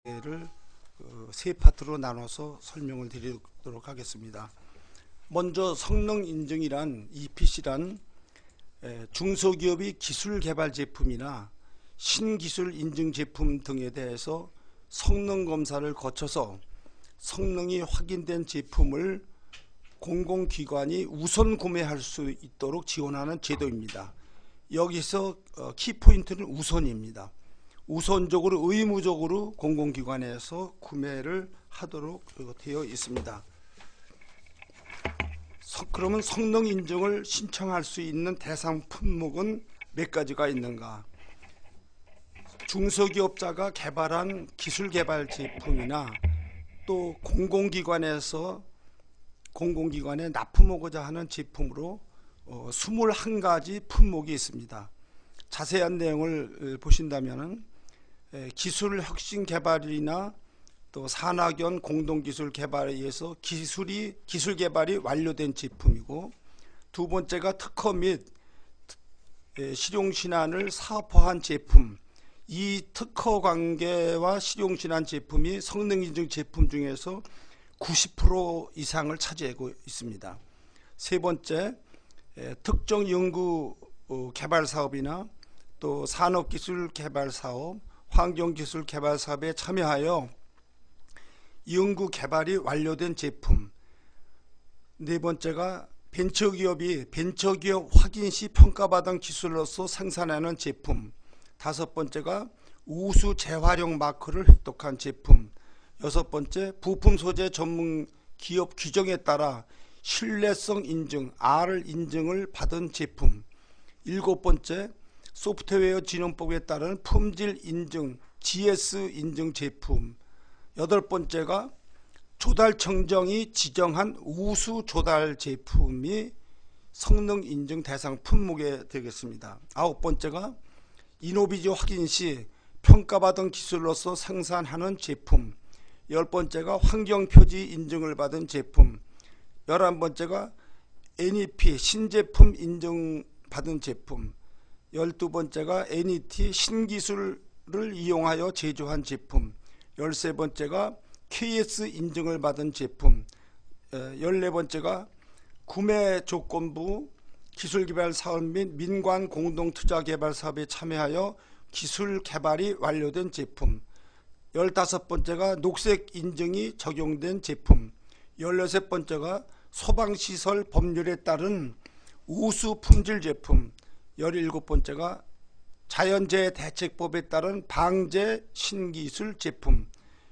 를 세 파트로 나눠서 설명을 드리도록 하겠습니다. 먼저 성능 인증이란 EPC란 중소기업이 기술 개발 제품이나 신기술 인증 제품 등에 대해서 성능 검사를 거쳐서 성능이 확인된 제품을 공공기관이 우선 구매할 수 있도록 지원하는 제도입니다. 여기서 키포인트는 우선입니다. 우선적으로 의무적으로 공공기관에서 구매를 하도록 되어 있습니다. 그러면 성능 인증을 신청할 수 있는 대상 품목은 몇 가지가 있는가? 중소기업자가 개발한 기술 개발 제품이나 또 공공기관에 납품하고자 하는 제품으로 21가지 품목이 있습니다. 자세한 내용을 보신다면 기술 혁신 개발이나 또 산학연 공동기술 개발에 의해서 기술 개발이 완료된 제품이고, 두 번째가 특허 및 실용신안을 사업화한 제품, 이 특허 관계와 실용신안 제품이 성능인증 제품 중에서 90% 이상을 차지하고 있습니다. 세 번째, 특정 연구 개발 사업이나 또 산업기술 개발 사업, 환경기술 개발 사업에 참여하여 연구 개발이 완료된 제품. 네 번째가 벤처기업 확인 시 평가받은 기술로서 생산하는 제품. 다섯 번째가 우수 재활용 마크를 획득한 제품. 여섯 번째, 부품 소재 전문 기업 규정에 따라 신뢰성 인증 R 인증을 받은 제품. 일곱 번째, 소프트웨어 진흥법에 따른 품질 인증 GS 인증 제품. 여덟 번째가 조달청정이 지정한 우수 조달 제품이 성능 인증 대상 품목에 되겠습니다. 아홉 번째가 이노비즈 확인 시 평가받은 기술로서 생산하는 제품. 열 번째가 환경표지 인증을 받은 제품. 11번째가 NEP 신제품 인증 받은 제품. 12번째가 NET 신기술을 이용하여 제조한 제품. 13번째가 KS 인증을 받은 제품. 14번째가 구매 조건부 기술개발 사업 및 민관 공동투자개발 사업에 참여하여 기술 개발이 완료된 제품. 15번째가 녹색 인증이 적용된 제품. 16번째가 소방시설 법률에 따른 우수 품질 제품. 17번째가 자연재해 대책법에 따른 방제 신기술 제품.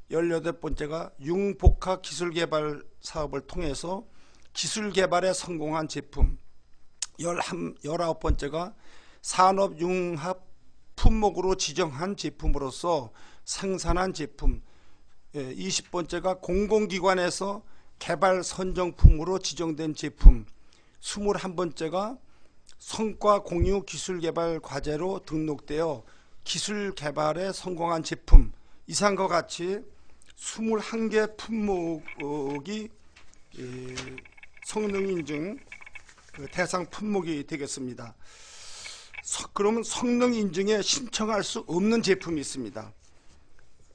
18번째가 융복합 기술개발 사업을 통해서 기술개발에 성공한 제품. 19번째가 산업융합 품목으로 지정한 제품으로서 생산한 제품. 20번째가 공공기관에서 개발 선정품으로 지정된 제품. 21번째가 성과 공유 기술개발 과제로 등록되어 기술개발에 성공한 제품. 이상과 같이 21개 품목이 성능인증 대상 품목이 되겠습니다. 그러면 성능인증에 신청할 수 없는 제품이 있습니다.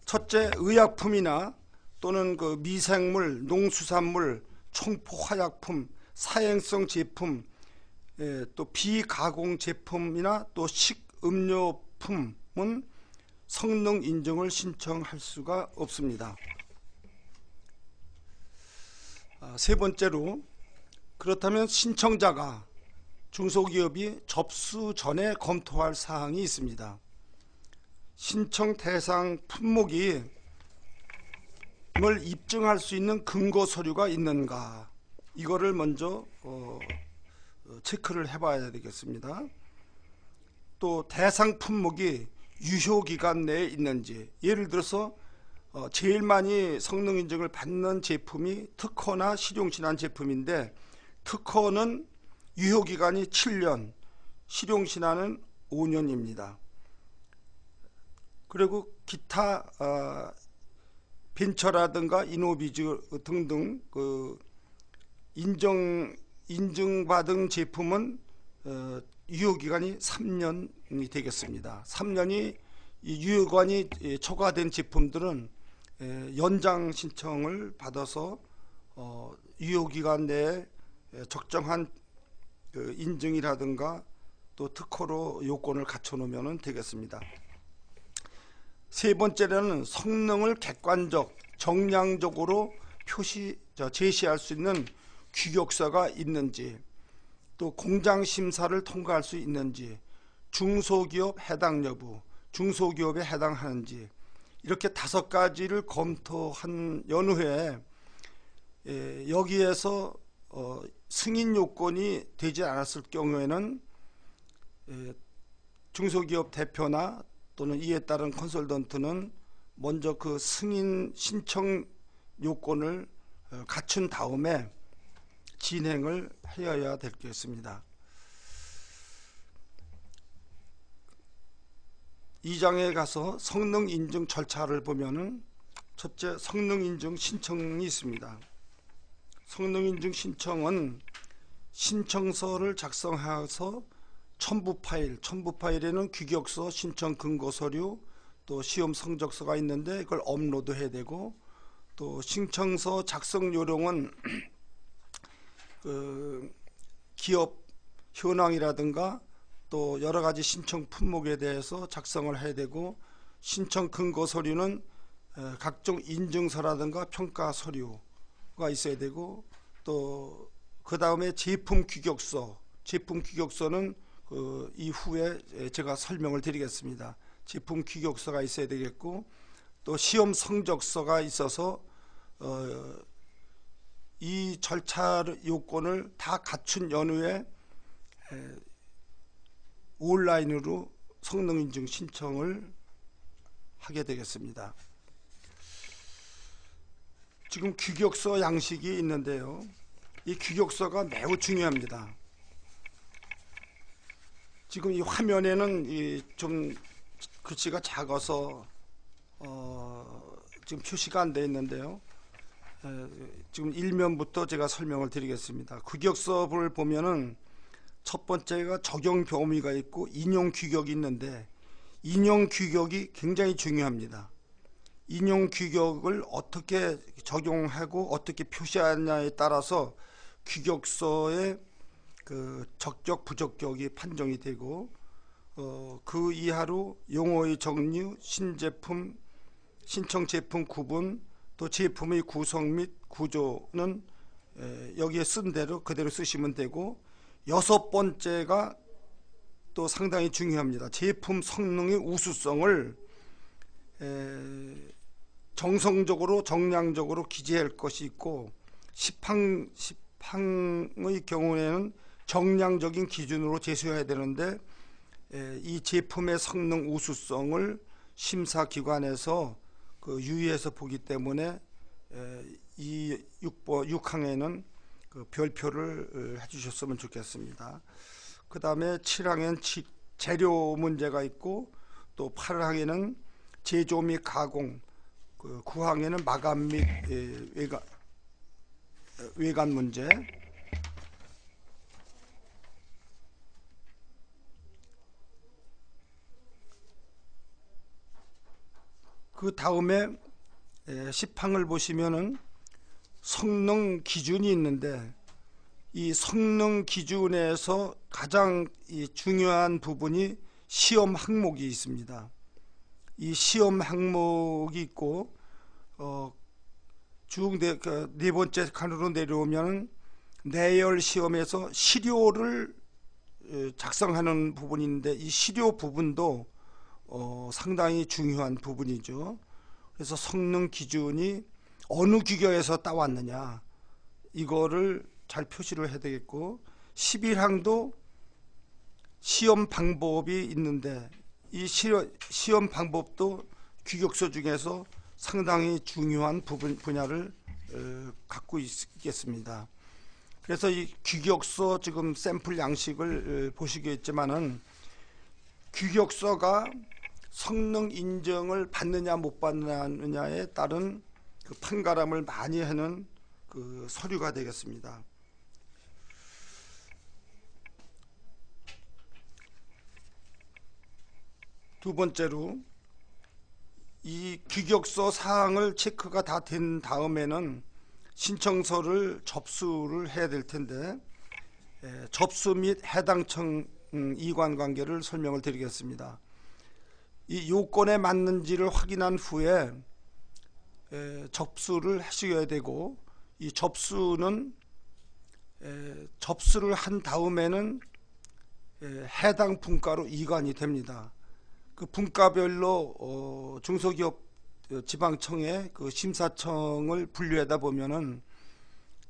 첫째, 의약품이나 또는 미생물, 농수산물, 총포화약품, 사행성 제품, 또 비가공 제품이나 또 식음료품은 성능 인증을 신청할 수가 없습니다. 세 번째로, 그렇다면 신청자가 중소기업이 접수 전에 검토할 사항이 있습니다. 신청 대상 품목이 을 입증할 수 있는 근거 서류가 있는가, 이거를 먼저 체크를 해봐야 되겠습니다. 또 대상 품목이 유효기간 내에 있는지, 예를 들어서 제일 많이 성능인증을 받는 제품이 특허나 실용신안 제품인데, 특허는 유효기간이 7년, 실용신안은 5년입니다. 그리고 기타 벤처라든가 이노비즈 등등 인증받은 제품은 유효기간이 3년이 되겠습니다. 3년이 유효기간이 초과된 제품들은 연장 신청을 받아서 유효기간 내에 적정한 그 인증이라든가 또 특허로 요건을 갖춰놓으면 되겠습니다. 세 번째로는 성능을 객관적, 정량적으로 제시할 수 있는 규격서가 있는지, 또 공장 심사를 통과할 수 있는지, 중소기업 해당 여부, 중소기업에 해당하는지, 이렇게 5가지를 검토한 연후에 여기에서 승인 요건이 되지 않았을 경우에는 중소기업 대표나 또는 이에 따른 컨설턴트는 먼저 그 승인 신청 요건을 갖춘 다음에 진행을 하여야 되겠습니다. 2장에 가서 성능 인증 절차를 보면은 첫째, 성능 인증 신청이 있습니다. 성능 인증 신청은 신청서를 작성해서 첨부 파일에는 규격서, 신청 근거 서류, 또 시험 성적서가 있는데 그걸 업로드해야 되고, 또 신청서 작성 요령은 그 기업 현황이라든가 또 여러 가지 신청 품목에 대해서 작성을 해야 되고, 신청 근거 서류는 각종 인증서라든가 평가 서류가 있어야 되고, 또 그 다음에 제품 규격서는 그 이후에 제가 설명을 드리겠습니다. 제품 규격서가 있어야 되겠고, 또 시험 성적서가 있어서 이 절차 요건을 다 갖춘 연후에 온라인으로 성능인증 신청을 하게 되겠습니다. 지금 규격서 양식이 있는데요, 이 규격서가 매우 중요합니다. 지금 이 화면에는 좀 글씨가 작아서 지금 표시가 안 되어 있는데요, 지금 1면부터 제가 설명을 드리겠습니다. 규격서를 보면은 첫 번째가 적용 범위가 있고 인용 규격이 있는데, 인용 규격이 굉장히 중요합니다. 인용 규격을 어떻게 적용하고 어떻게 표시하냐에 따라서 규격서의 그 적격 부적격이 판정이 되고, 그 이하로 용어의 종류, 신제품, 신청 제품 구분, 또 제품의 구성 및 구조는 여기에 쓴 대로 그대로 쓰시면 되고, 6번째가 또 상당히 중요합니다. 제품 성능의 우수성을 정성적으로 정량적으로 기재할 것이 있고, 시판의 경우에는 정량적인 기준으로 제시해야 되는데, 이 제품의 성능 우수성을 심사기관에서 유의해서 보기 때문에 이 6항에는 그 별표를 해주셨으면 좋겠습니다. 그 다음에 7항에는 재료 문제가 있고, 또 8항에는 제조 및 가공, 9항에는 마감 및 외관 문제, 그 다음에 10항을 보시면은 성능 기준이 있는데, 이 성능 기준에서 가장 중요한 부분이 시험 항목이 있습니다. 이 시험 항목이 있고, 쭉 네 번째 칸으로 내려오면 내열 시험에서 시료를 작성하는 부분인데, 이 시료 부분도 상당히 중요한 부분이죠. 그래서 성능 기준이 어느 규격에서 따왔느냐, 이거를 잘 표시를 해야 되겠고, 11항도 시험 방법이 있는데, 이 시험 방법도 규격서 중에서 상당히 중요한 분야를 갖고 있겠습니다. 그래서 이 규격서 지금 샘플 양식을 보시겠지만은, 규격서가 성능 인정을 받느냐 못 받느냐에 따른 그 판가름을 많이 하는 그 서류가 되겠습니다. 두 번째로 이 규격서 사항을 체크가 다 된 다음에는 신청서를 접수를 해야 될 텐데, 접수 및 해당 청 이관관계를 설명을 드리겠습니다. 이 요건에 맞는지를 확인한 후에 접수를 하셔야 되고, 이 접수는 접수를 한 다음에는 해당 분과로 이관이 됩니다. 그 분과별로 중소기업 지방청의 그 심사청을 분류하다 보면은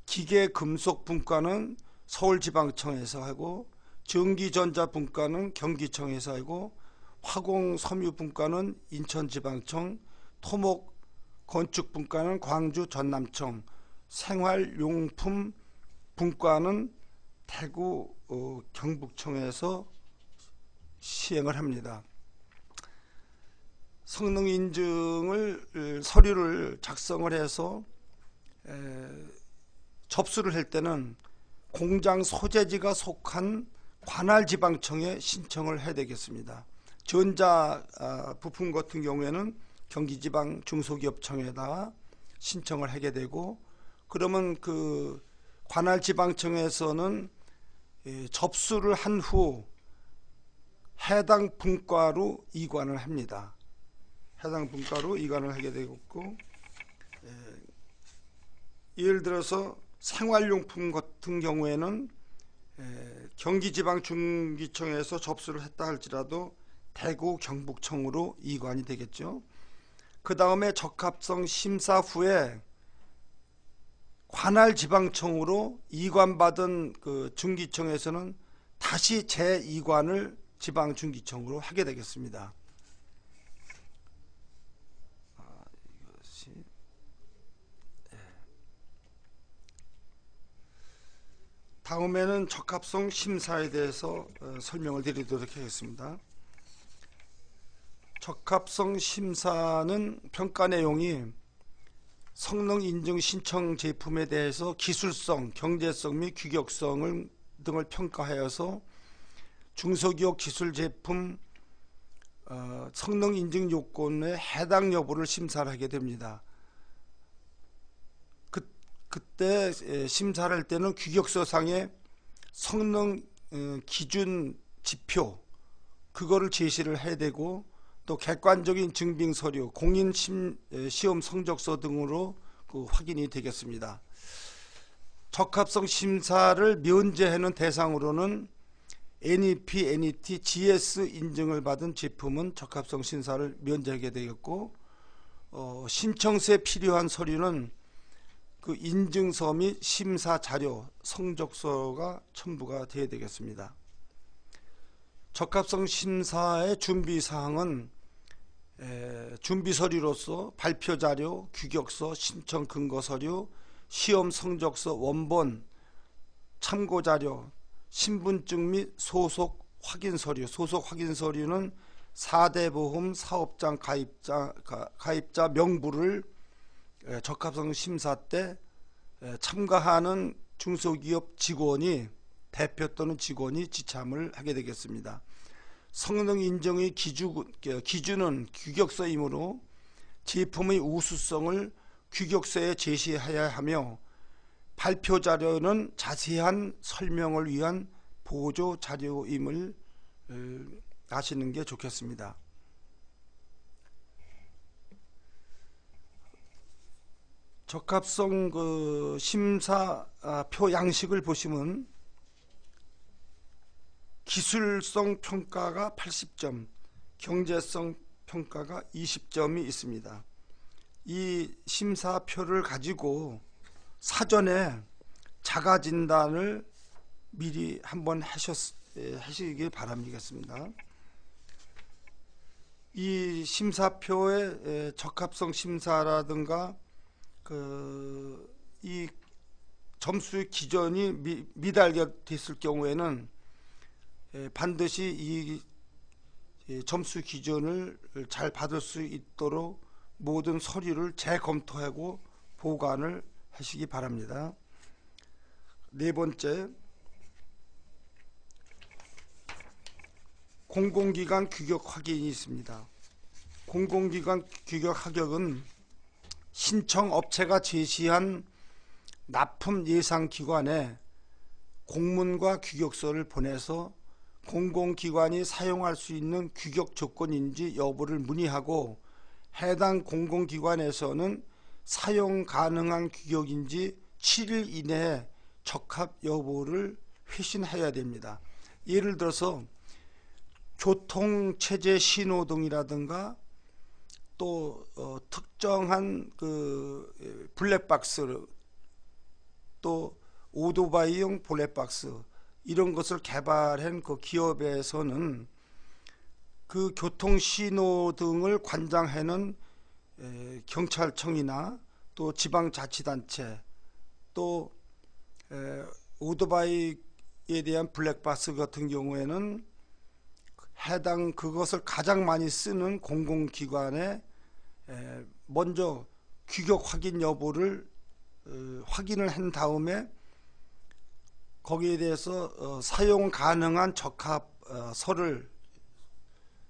기계금속 분과는 서울지방청에서 하고, 전기전자 분과는 경기청에서 하고, 화공섬유 분과는 인천지방청, 토목 건축 분과는 광주 전남청, 생활용품 분과는 대구 경북청에서 시행을 합니다. 성능 인증을 서류를 작성을 해서 접수를 할 때는 공장 소재지가 속한 관할지방청에 신청을 해야 되겠습니다. 전자 부품 같은 경우에는 경기지방 중소기업청에다가 신청을 하게 되고, 그러면 그 관할지방청에서는 접수를 한 후 해당 분과로 이관을 합니다. 해당 분과로 이관을 하게 되겠고, 예를 들어서 생활용품 같은 경우에는 경기지방중기청에서 접수를 했다 할지라도 대구 경북청으로 이관이 되겠죠. 그 다음에 적합성 심사 후에 관할지방청으로 이관받은 그 중기청에서는 다시 재이관을 지방중기청으로 하게 되겠습니다. 다음에는 적합성 심사에 대해서 설명을 드리도록 하겠습니다. 적합성 심사는 평가 내용이 성능 인증 신청 제품에 대해서 기술성, 경제성 및 규격성을 등을 평가하여서 중소기업 기술 제품 성능 인증 요건에 해당 여부를 심사를 하게 됩니다. 그때 심사를 할 때는 규격서상의 성능 기준 지표 그거를 제시를 해야 되고, 또 객관적인 증빙 서류, 공인 시험 성적서 등으로 그 확인이 되겠습니다. 적합성 심사를 면제하는 대상으로는 NEP, NET, GS 인증을 받은 제품은 적합성 심사를 면제하게 되겠고, 신청서에 필요한 서류는 그 인증서 및 심사 자료, 성적서가 첨부가 되어야 되겠습니다. 적합성 심사의 준비 사항은 준비 서류로서 발표 자료, 규격서, 신청 근거 서류, 시험 성적서 원본, 참고 자료, 신분증 및 소속 확인 서류. 소속 확인 서류는 4대 보험 사업장 가입자 명부를 적합성 심사 때 참가하는 중소기업 직원이, 대표 또는 직원이 지참을 하게 되겠습니다. 성능 인정의 기준은 규격서이므로 제품의 우수성을 규격서에 제시해야 하며, 발표 자료는 자세한 설명을 위한 보조 자료임을 아시는 게 좋겠습니다. 적합성 그 심사표 양식을 보시면 기술성 평가가 80점, 경제성 평가가 20점이 있습니다. 이 심사표를 가지고 사전에 자가진단을 미리 한번 하시길 바라겠습니다. 이 심사표의 적합성 심사라든가 이 점수 기준이 미달됐을 경우에는 반드시 이 점수 기준을 잘 받을 수 있도록 모든 서류를 재검토하고 보관을 하시기 바랍니다. 네 번째, 공공기관 규격 확인이 있습니다. 공공기관 규격 합격은 신청업체가 제시한 납품 예상 기관에 공문과 규격서를 보내서 공공기관이 사용할 수 있는 규격 조건인지 여부를 문의하고 해당 공공기관에서는 사용 가능한 규격인지 7일 이내에 적합 여부를 회신해야 됩니다. 예를 들어서 교통체제 신호등이라든가 또 특정한 그 블랙박스, 또 오토바이용 블랙박스, 이런 것을 개발한 그 기업에서는 그 교통신호등을 관장하는 경찰청이나 또 지방자치단체, 또 오토바이에 대한 블랙박스 같은 경우에는 해당 그것을 가장 많이 쓰는 공공기관에 먼저 규격 확인 여부를 확인을 한 다음에 거기에 대해서 사용 가능한 적합서를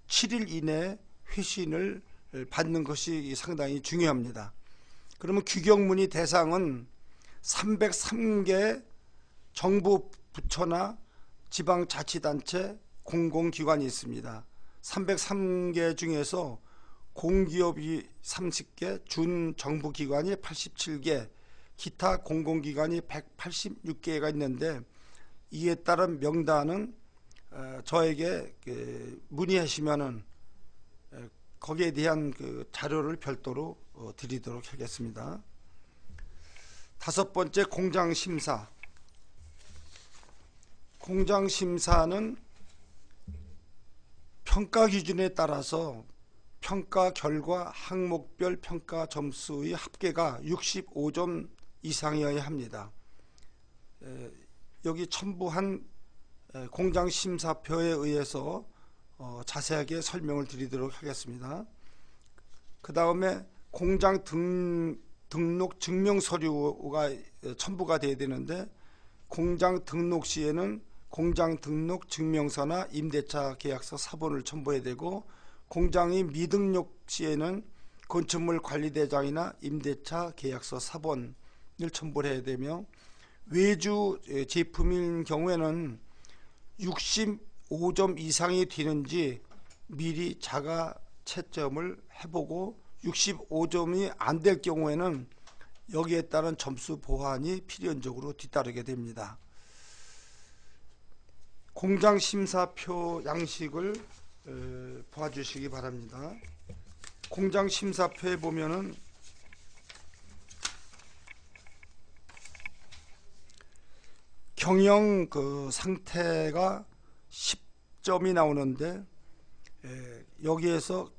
7일 이내에 회신을 받는 것이 상당히 중요합니다. 그러면 규격문의 대상은 303개 정부 부처나 지방자치단체 공공기관이 있습니다. 303개 중에서 공기업이 30개, 준정부기관이 87개, 기타 공공기관이 186개가 있는데, 이에 따른 명단은 저에게 문의하시면은 거기에 대한 그 자료를 별도로 드리도록 하겠습니다. 5번째, 공장심사. 공장심사는 평가 기준에 따라서 평가 결과 항목별 평가 점수의 합계가 65점 이상이어야 합니다. 여기 첨부한 공장심사표에 의해서 자세하게 설명을 드리도록 하겠습니다. 그 다음에 공장 등록 증명 서류가 첨부가 돼야 되는데, 공장 등록 시에는 공장 등록 증명서나 임대차 계약서 사본을 첨부해야 되고, 공장이 미등록 시에는 건축물 관리대장이나 임대차 계약서 사본을 첨부해야 되며, 외주 제품인 경우에는 65점 이상이 되는지 미리 자가 채점을 해보고, 65점이 안 될 경우에는 여기에 따른 점수 보완이 필연적으로 뒤따르게 됩니다. 공장심사표 양식을 봐주시기 바랍니다. 공장심사표에 보면은 경영 그 상태가 10점이 나오는데, 여기에서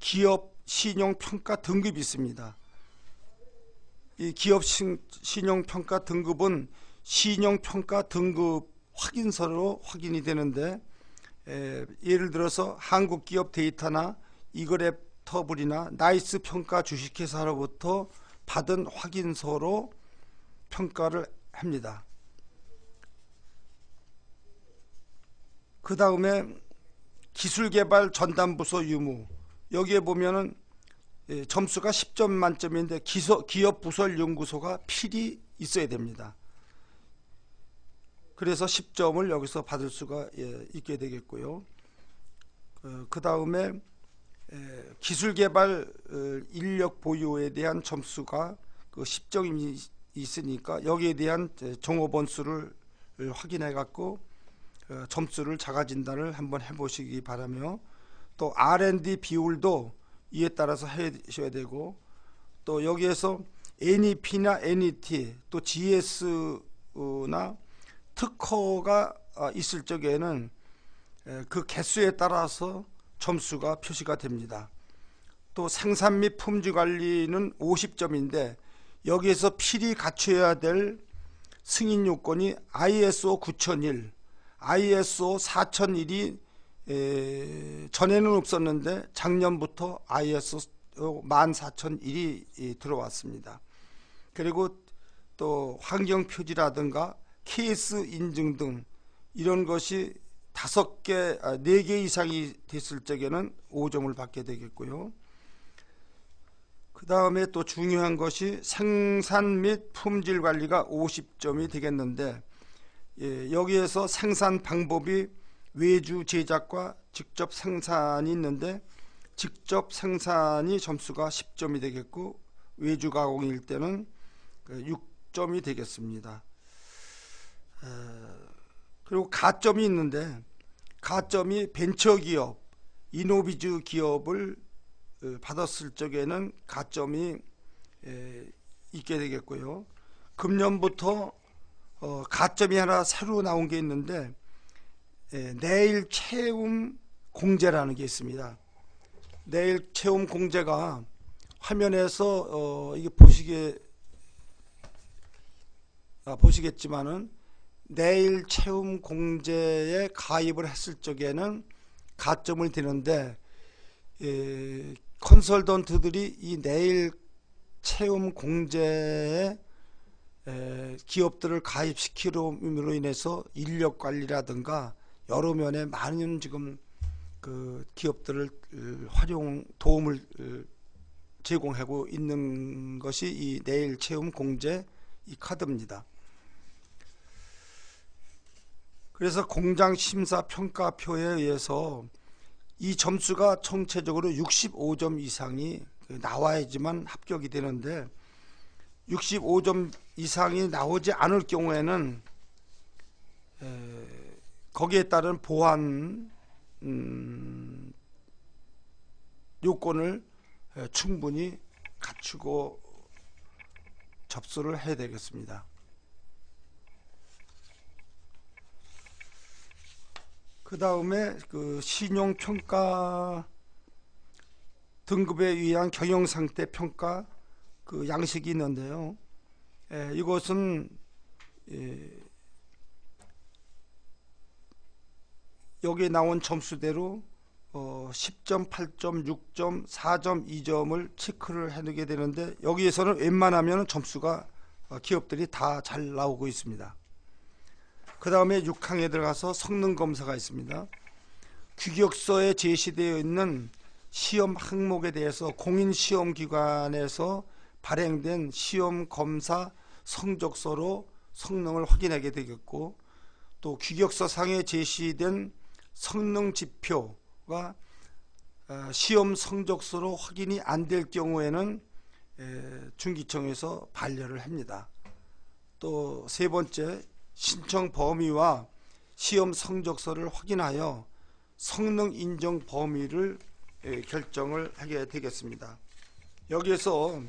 기업 신용평가 등급이 있습니다. 이 기업 신용평가 등급은 신용평가 등급 확인서로 확인이 되는데, 예를 들어서 한국기업 데이터나 이거랩 터블이나 나이스 평가 주식회사로부터 받은 확인서로 평가를 합니다. 그 다음에 기술개발 전담부서 유무, 여기에 보면은 점수가 10점 만점인데 기업부설연구소가 필히 있어야 됩니다. 그래서 10점을 여기서 받을 수가 있게 되겠고요. 그 다음에 기술개발 인력 보유에 대한 점수가 그 10점이 있으니까 여기에 대한 종업원수를 확인해 갖고 점수를 자가진단을 한번 해보시기 바라며, 또 R&D 비율도 이에 따라서 해주셔야 되고, 또 여기에서 NEP나 NET, 또 GS나 특허가 있을 적에는 그 개수에 따라서 점수가 표시가 됩니다. 또 생산 및 품질 관리는 50점인데 여기에서 필히 갖춰야 될 승인 요건이 ISO 9001, ISO 4001이 전에는 없었는데 작년부터 ISO 14001이 들어왔습니다. 그리고 또 환경표지라든가 KS 인증 등 이런 것이 4개 이상이 됐을 적에는 5점을 받게 되겠고요. 그 다음에 또 중요한 것이 생산 및 품질 관리가 50점이 되겠는데, 여기에서 생산 방법이 외주 제작과 직접 생산이 있는데, 직접 생산이 점수가 10점이 되겠고 외주 가공일 때는 6점이 되겠습니다. 그리고 가점이 있는데, 가점이 벤처기업, 이노비즈 기업을 받았을 적에는 가점이 있게 되겠고요. 금년부터 가점이 하나 새로 나온 게 있는데, 내일 체험 공제라는 게 있습니다. 내일 체험 공제가 화면에서 이게 보시겠지만은, 내일 체험 공제에 가입을 했을 적에는 가점을 드는데, 컨설턴트들이 이 내일 체험 공제에 기업들을 가입시키므로 인해서 인력 관리라든가 여러 면에 많은 지금 그 기업들을 도움을 제공하고 있는 것이 이 내일 체험 공제 이 카드입니다. 그래서 공장 심사 평가표에 의해서 이 점수가 총체적으로 65점 이상이 나와야지만 합격이 되는데, 65점 이상이 나오지 않을 경우에는 거기에 따른 보완 요건을 충분히 갖추고 접수를 해야 되겠습니다. 그 다음에 그 신용평가 등급에 의한 경영상태 평가 그 양식이 있는데요. 이것은 여기에 나온 점수대로 10점, 8점, 6점, 4점, 2점을 체크를 해두게 되는데, 여기에서는 웬만하면 점수가 기업들이 다 잘 나오고 있습니다. 그 다음에 6항에 들어가서 성능검사가 있습니다. 규격서에 제시되어 있는 시험 항목에 대해서 공인시험기관에서 발행된 시험검사 성적서로 성능을 확인하게 되겠고, 또 규격서상에 제시된 성능지표가 시험 성적서로 확인이 안 될 경우에는 중기청에서 반려를 합니다. 또 세 번째, 신청 범위와 시험 성적서를 확인하여 성능 인정 범위를 결정을 하게 되겠습니다. 여기에서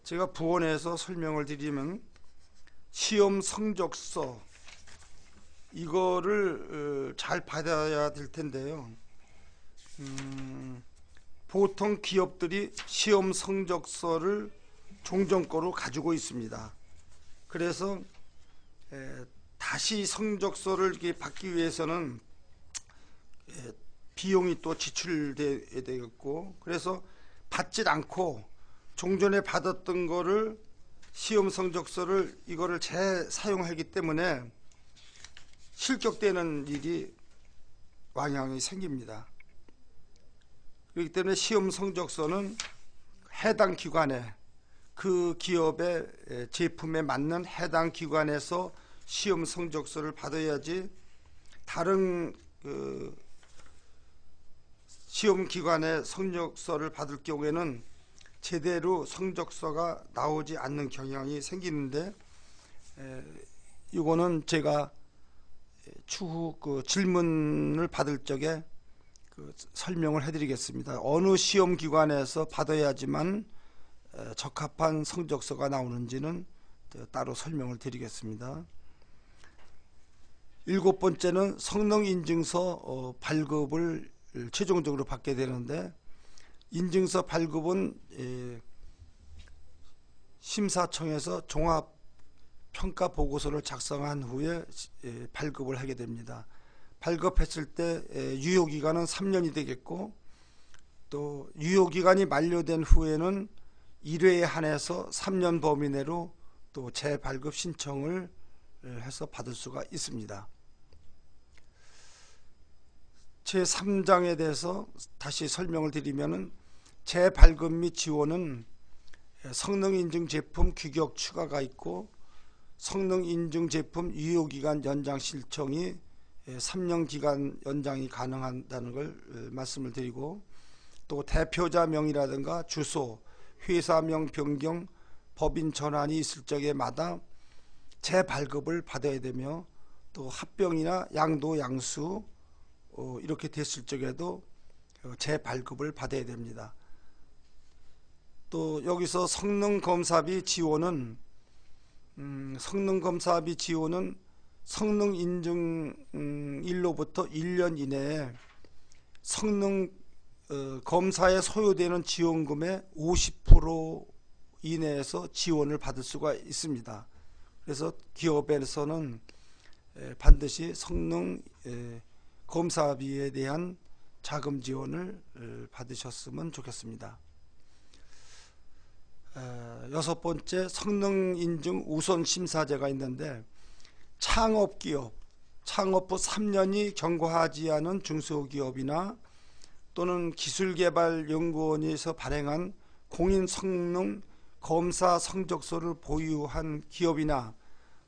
제가 부원해서 설명을 드리면, 시험 성적서 이거를 잘 받아야 될 텐데요. 보통 기업들이 시험 성적서를 종전거로 가지고 있습니다. 그래서 다시 성적서를 이렇게 받기 위해서는 비용이 또 지출돼야 되겠고, 그래서 받질 않고 종전에 받았던 거를 시험 성적서를 이거를 재사용하기 때문에 실격되는 일이 왕왕이 생깁니다. 그렇기 때문에 시험 성적서는 해당 기관에, 그 기업의 제품에 맞는 해당 기관에서 시험 성적서를 받아야지, 다른 그 시험 기관의 성적서를 받을 경우에는 제대로 성적서가 나오지 않는 경향이 생기는데, 이거는 제가 추후 그 질문을 받을 적에 그 설명을 해드리겠습니다. 어느 시험 기관에서 받아야지만 적합한 성적서가 나오는지는 따로 설명을 드리겠습니다. 7번째는 성능인증서 발급을 최종적으로 받게 되는데, 인증서 발급은 심사청에서 종합평가 보고서를 작성한 후에 발급을 하게 됩니다. 발급했을 때 유효기간은 3년이 되겠고, 또 유효기간이 만료된 후에는 1회에 한해서 3년 범위 내로 또 재발급 신청을 해서 받을 수가 있습니다. 제3장에 대해서 다시 설명을 드리면은 재발급 및 지원은 성능 인증 제품 규격 추가가 있고 성능 인증 제품 유효기간 연장 신청이 3년 기간 연장이 가능하다는 걸 말씀을 드리고, 또 대표자 명이라든가 주소, 회사명 변경, 법인 전환이 있을 적에마다 재발급을 받아야 되며, 또 합병이나 양도 양수 이렇게 됐을 적에도 재발급을 받아야 됩니다. 또 여기서 성능검사비 지원은 성능검사비 지원은 성능인증일로부터 1년 이내에 성능 검사에 소요되는 지원금의 50% 이내에서 지원을 받을 수가 있습니다. 그래서 기업에서는 반드시 성능 검사비에 대한 자금 지원을 받으셨으면 좋겠습니다. 여섯 번째, 성능 인증 우선 심사제가 있는데, 창업기업, 창업 후 3년이 경과하지 않은 중소기업이나 또는 기술개발연구원에서 발행한 공인 성능 검사 성적서를 보유한 기업이나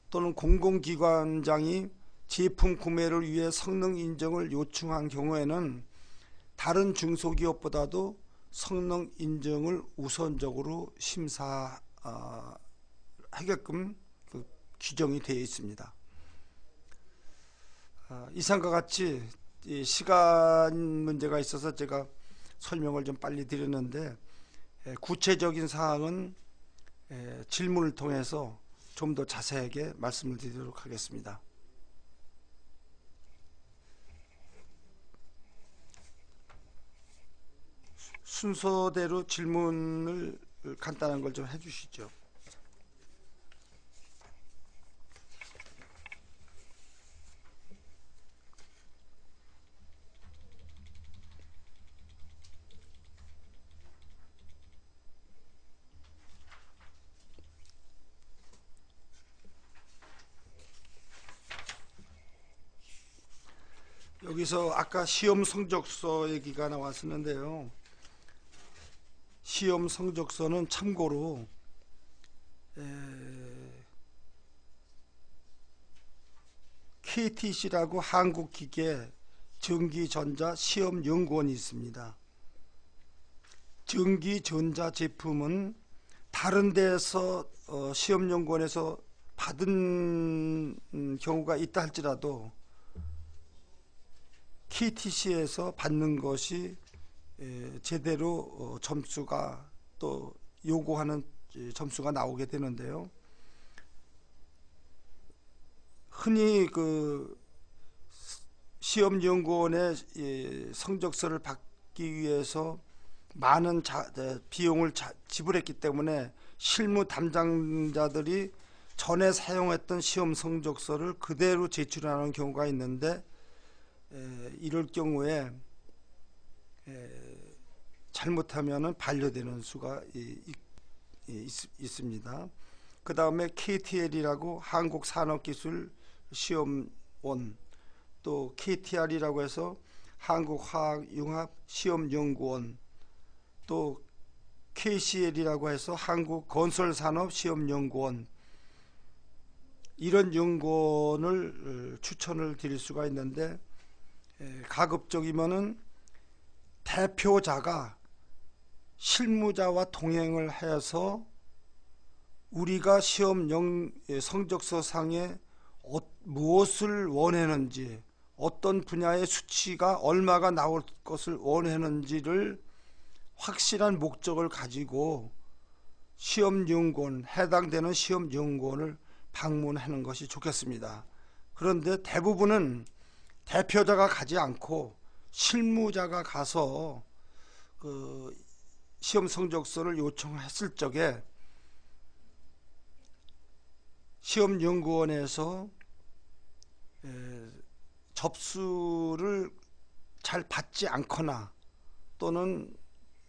또는 공공기관장이 제품 구매를 위해 성능 인증을 요청한 경우에는 다른 중소기업보다도 성능 인증을 우선적으로 심사하게끔 규정이 되어 있습니다. 이상과 같이 시간 문제가 있어서 제가 설명을 좀 빨리 드렸는데, 구체적인 사항은 질문을 통해서 좀 더 자세하게 말씀을 드리도록 하겠습니다. 순서대로 질문을 간단한 걸 좀 해주시죠. 여기서 아까 시험 성적서 얘기가 나왔었는데요. 시험 성적서는 참고로 KTC라고 한국기계 전기전자 시험연구원이 있습니다. 전기전자 제품은 다른 데서 시험연구원에서 받은 경우가 있다 할지라도 KTC에서 받는 것이 제대로 점수가 또 요구하는 점수가 나오게 되는데요. 흔히 그 시험연구원의 성적서를 받기 위해서 많은 비용을 지불했기 때문에 실무 담당자들이 전에 사용했던 시험 성적서를 그대로 제출하는 경우가 있는데, 이럴 경우에 잘못하면 반려되는 수가 있습니다. 그 다음에 KTL이라고 한국산업기술시험원, 또 KTR이라고 해서 한국화학융합시험연구원, 또 KCL이라고 해서 한국건설산업시험연구원, 이런 연구원을 추천을 드릴 수가 있는데, 가급적이면은 대표자가 실무자와 동행을 해서 우리가 시험 성적서 상에 무엇을 원하는지, 어떤 분야의 수치가 얼마가 나올 것을 원하는지를 확실한 목적을 가지고 시험연구원, 해당되는 시험연구원을 방문하는 것이 좋겠습니다. 그런데 대부분은 대표자가 가지 않고 실무자가 가서 그 시험 성적서를 요청했을 적에 시험연구원에서 접수를 잘 받지 않거나 또는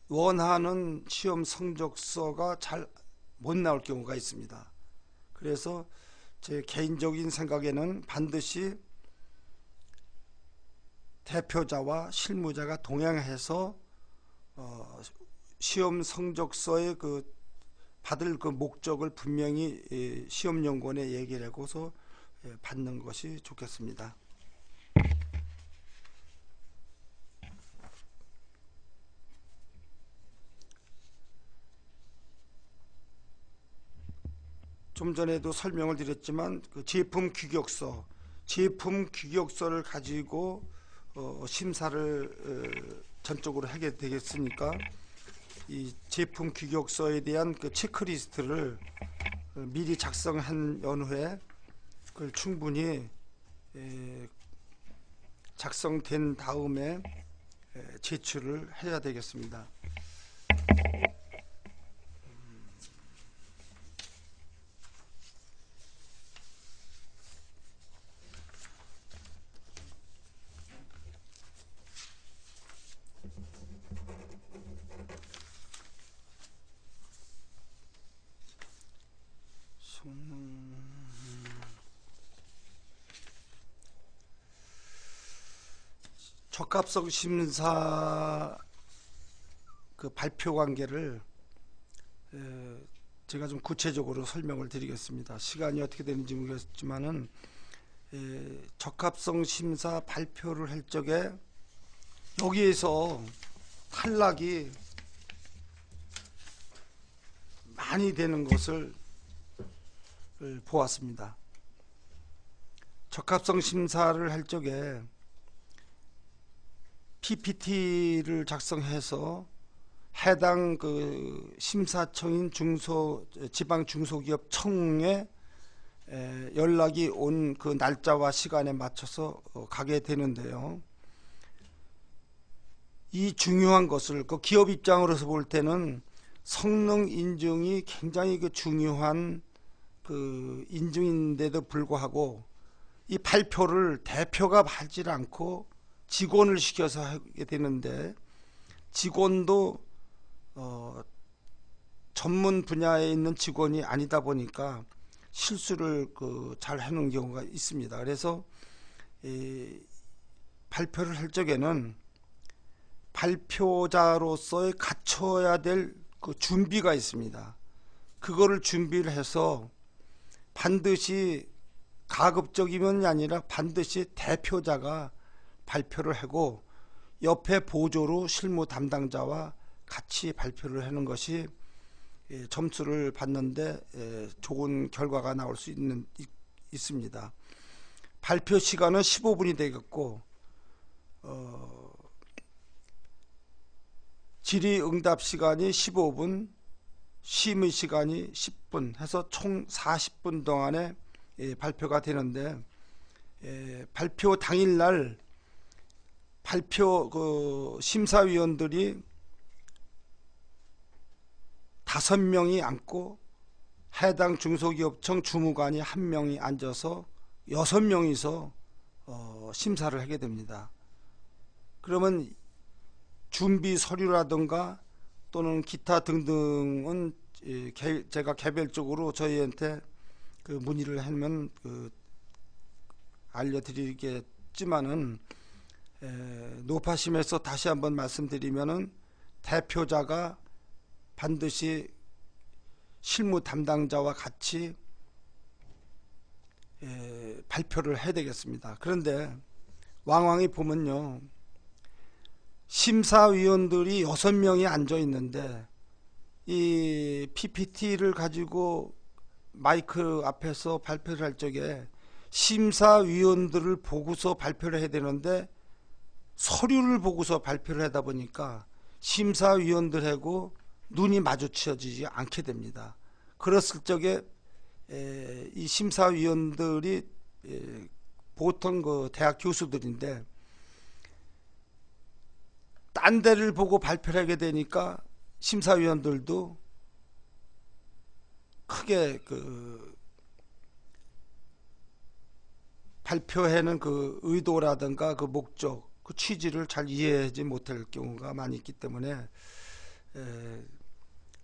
원하는 시험 성적서가 잘 못 나올 경우가 있습니다. 그래서 제 개인적인 생각에는 반드시 대표자와 실무자가 동행해서 시험 성적서에 받을 목적을 분명히 시험연구원에 얘기를 하고서 받는 것이 좋겠습니다. 좀 전에도 설명을 드렸지만 제품 규격서를 가지고 심사를 전적으로 하게 되겠으니까 이 제품 규격서에 대한 체크리스트를 미리 작성한 연후에 그걸 충분히 작성된 다음에 제출을 해야 되겠습니다. 적합성 심사 발표 관계를 제가 좀 구체적으로 설명을 드리겠습니다. 시간이 어떻게 되는지 모르겠지만은 적합성 심사 발표를 할 적에 여기에서 탈락이 많이 되는 것을 보았습니다. 적합성 심사를 할 적에 PPT를 작성해서 해당 심사청인 지방 중소기업 청에 연락이 온 날짜와 시간에 맞춰서 가게 되는데요. 이 중요한 것을 기업 입장으로서 볼 때는 성능 인증이 굉장히 중요한 인증인데도 불구하고 이 발표를 대표가 하지 않고 직원을 시켜서 하게 되는데, 직원도 전문 분야에 있는 직원이 아니다 보니까 실수를 잘 하는 경우가 있습니다. 그래서 발표를 할 적에는 발표자로서의 갖춰야 될 준비가 있습니다. 그거를 준비를 해서 반드시 가급적이면이 아니라 반드시 대표자가 발표를 하고 옆에 보조로 실무 담당자와 같이 발표를 하는 것이 점수를 받는데 좋은 결과가 나올 수 있습니다. 발표 시간은 15분이 되겠고 질의응답 시간이 15분, 심의 시간이 10분 해서 총 40분 동안에 발표가 되는데, 발표 당일날 발표 심사위원들이 5명이 앉고 해당 중소기업청 주무관이 1명이 앉아서 6명이서 심사를 하게 됩니다. 그러면 준비 서류라든가 또는 기타 등등은 제가 개별적으로 저희한테 문의를 하면 알려드리겠지만은, 노파심에서 다시 한번 말씀드리면은 대표자가 반드시 실무 담당자와 같이 발표를 해야 되겠습니다. 그런데 왕왕이 보면요, 심사위원들이 6명이 앉아 있는데 이 PPT를 가지고 마이크 앞에서 발표를 할 적에 심사위원들을 보고서 발표를 해야 되는데 서류를 보고서 발표를 하다 보니까 심사위원들하고 눈이 마주쳐지지 않게 됩니다. 그랬을 적에 이 심사위원들이 보통 대학 교수들인데 딴 데를 보고 발표를 하게 되니까 심사위원들도 크게 발표하는 의도라든가 목적, 취지를 잘 이해하지 못할 경우가 많이 있기 때문에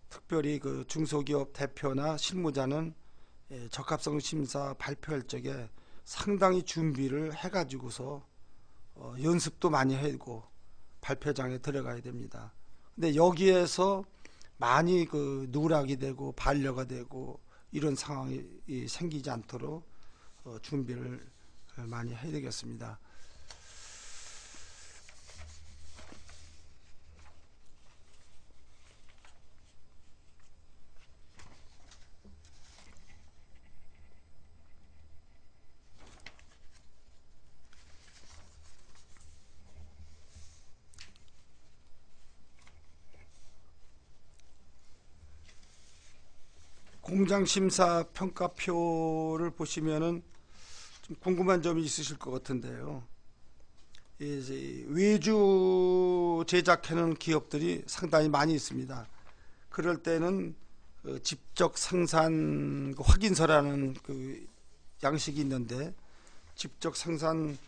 특별히 중소기업 대표나 실무자는 적합성 심사 발표할 적에 상당히 준비를 해가지고서 연습도 많이 하고 발표장에 들어가야 됩니다. 근데 여기에서 많이 그 누락이 되고 반려가 되고 이런 상황이 생기지 않도록 준비를 많이 해야 되겠습니다. 공장심사 평가표를 보시면은 좀 궁금한 점이 있으실 것 같은데요. 이제 외주 제작하는 기업들이 상당히 많이 있습니다. 그럴 때는 직접 생산 확인서라는 그 양식이 있는데, 직접 생산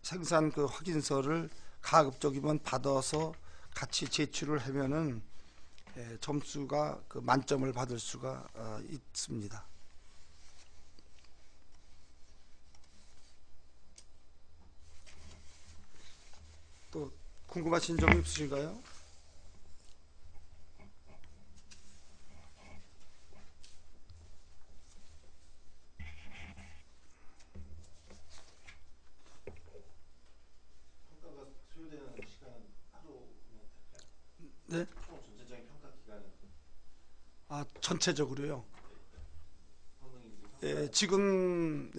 생산 그 확인서를 가급적이면 받아서 같이 제출을 하면은 점수가 그 만점을 받을 수가 있습니다. 또 궁금하신 점이 있으신가요? 평가가 소요되는 시간은 하루면 네? 총 전체적인 평가 기간은 전체적으로요. 성능이 지금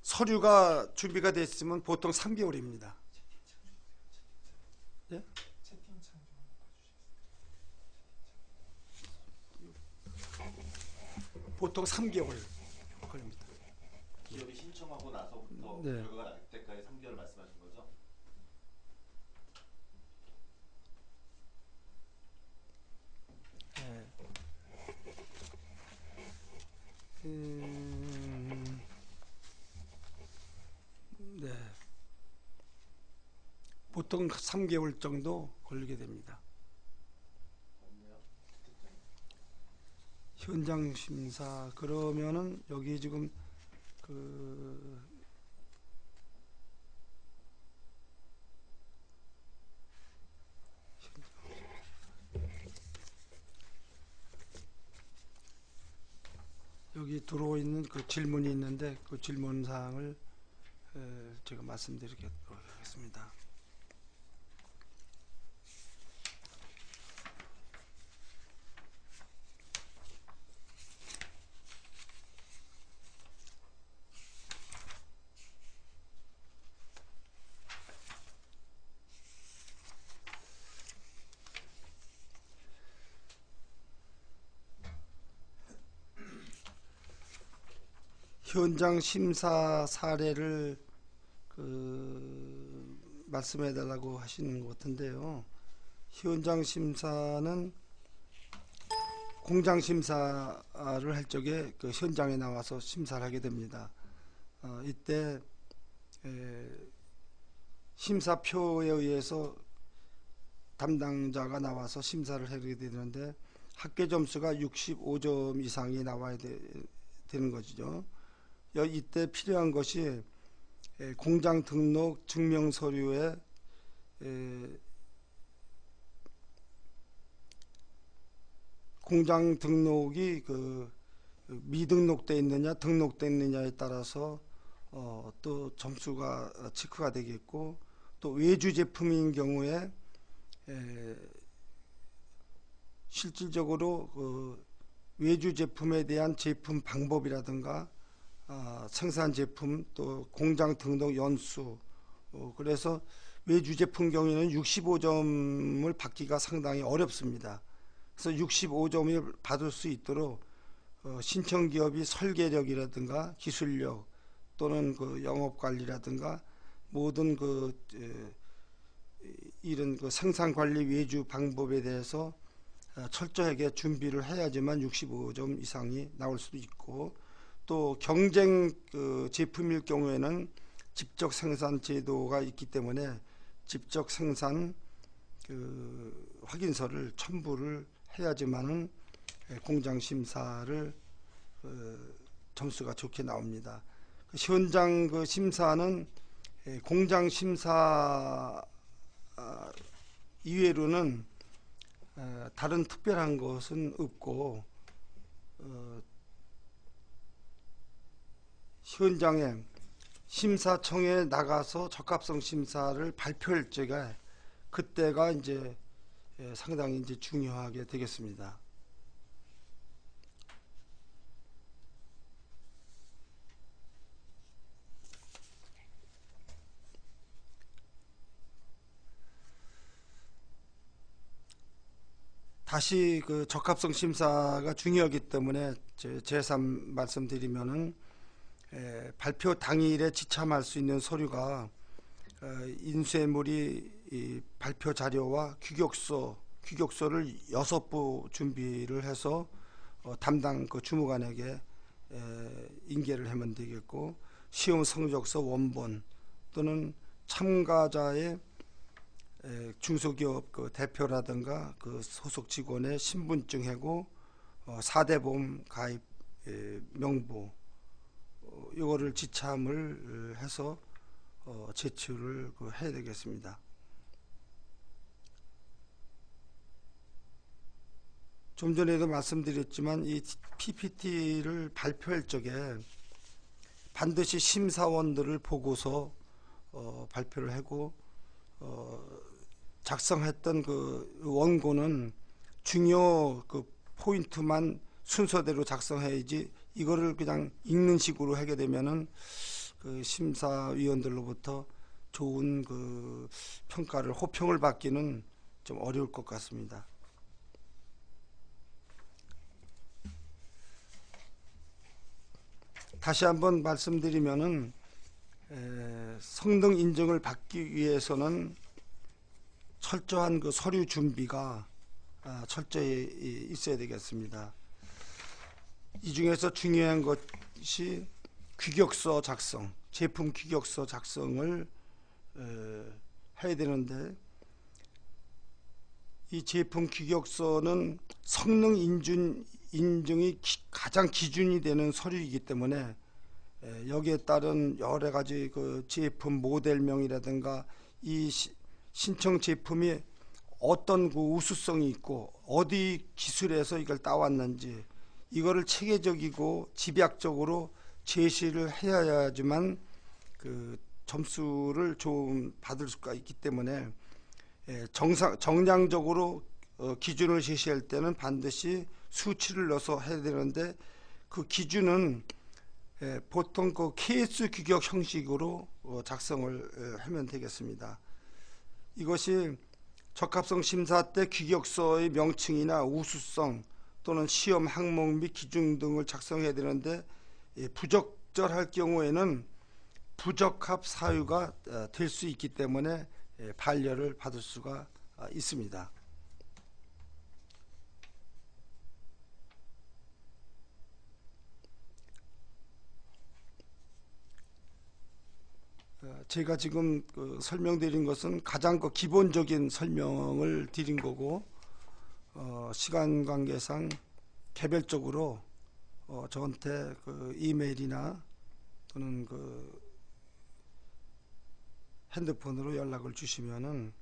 서류가 준비가 됐으면 보통 3개월입니다. 예? 채팅창 좀 바꿔주시겠어요? 보통 3개월 걸립니다. 기업이 신청하고 나서부터 네. 결과가 날 때까지 3개월 말씀하신 거죠? 네. 보통 3개월 정도 걸리게 됩니다. 없네요. 채팅창. 현장 심사 그러면은 여기 지금 그 여기 들어와 있는 그 질문이 있는데 그 질문 사항을 제가 말씀드리도록 하겠습니다. 현장 심사 사례를 말씀해 달라고 하시는 것 같은데요. 현장 심사는 공장 심사를 할 적에 그 현장에 나와서 심사를 하게 됩니다. 이때 심사표에 의해서 담당자가 나와서 심사를 하게 되는데 합계 점수가 65점 이상이 나와야 되는 것이죠. 이때 필요한 것이 공장 등록 증명 서류에 공장 등록이 그 미등록돼 있느냐 등록돼 있느냐에 따라서 또 점수가 체크가 되겠고, 또 외주 제품인 경우에 실질적으로 그 외주 제품에 대한 제품 방법이라든가 생산 제품 또 공장 등록 연수, 그래서 외주 제품 경우에는 65점을 받기가 상당히 어렵습니다. 그래서 65점을 받을 수 있도록 신청 기업이 설계력이라든가 기술력 또는 그 영업 관리라든가 모든 이런 그 생산 관리 외주 방법에 대해서 철저하게 준비를 해야지만 65점 이상이 나올 수도 있고, 또 경쟁 제품일 경우에는 직접 생산 제도가 있기 때문에 직접 생산 확인서를 첨부를 해야지만은 공장 심사를 점수가 좋게 나옵니다. 현장 심사는 공장 심사 이외로는 다른 특별한 것은 없고 현장에 심사청에 나가서 적합성 심사를 발표할 적에 그때가 이제 상당히 이제 중요하게 되겠습니다. 다시 그 적합성 심사가 중요하기 때문에 재삼 말씀드리면은 발표 당일에 지참할 수 있는 서류가 인쇄물이 이 발표 자료와 규격서를 6부 준비를 해서 담당 그 주무관에게 인계를 하면 되겠고, 시험 성적서 원본 또는 참가자의 중소기업 그 대표라든가 그 소속 직원의 신분증하고 4대 보험 가입 명부 이거를 지참을 해서 제출을 해야 되겠습니다. 좀 전에도 말씀드렸지만 이 PPT를 발표할 적에 반드시 심사원들을 보고서 발표를 하고 작성했던 그 원고는 중요 그 포인트만 순서대로 작성해야지 이거를 그냥 읽는 식으로 하게 되면은 그 심사위원들로부터 좋은 그 평가를 호평을 받기는 좀 어려울 것 같습니다. 다시 한번 말씀드리면은 성능 인증을 받기 위해서는 철저한 그 서류 준비가 철저히 있어야 되겠습니다. 이 중에서 중요한 것이 규격서 작성, 제품 규격서 작성을 해야 되는데, 이 제품 규격서는 성능 인증이 가장 기준이 되는 서류이기 때문에 여기에 따른 여러 가지 그 제품 모델명이라든가 이 신청 제품이 어떤 그 우수성이 있고 어디 기술에서 이걸 따왔는지 이거를 체계적이고 집약적으로 제시를 해야지만 그 점수를 좀 받을 수가 있기 때문에 정량적으로 기준을 제시할 때는 반드시 수치를 넣어서 해야 되는데, 그 기준은 보통 그 KS 규격 형식으로 작성을 하면 되겠습니다. 이것이 적합성 심사 때 규격서의 명칭이나 우수성 또는 시험 항목 및 기준 등을 작성해야 되는데, 부적절할 경우에는 부적합 사유가 될 수 있기 때문에 반려를 받을 수가 있습니다. 제가 지금 설명드린 것은 가장 기본적인 설명을 드린 거고, 시간 관계상 개별적으로 저한테 그 이메일이나 또는 그 핸드폰으로 연락을 주시면은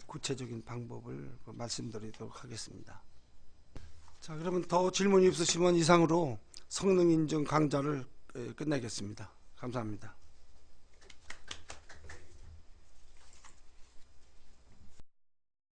구체적인 방법을 말씀드리도록 하겠습니다. 자, 그러면 더 질문이 없으시면 이상으로 성능 인증 강좌를 끝내겠습니다. 감사합니다.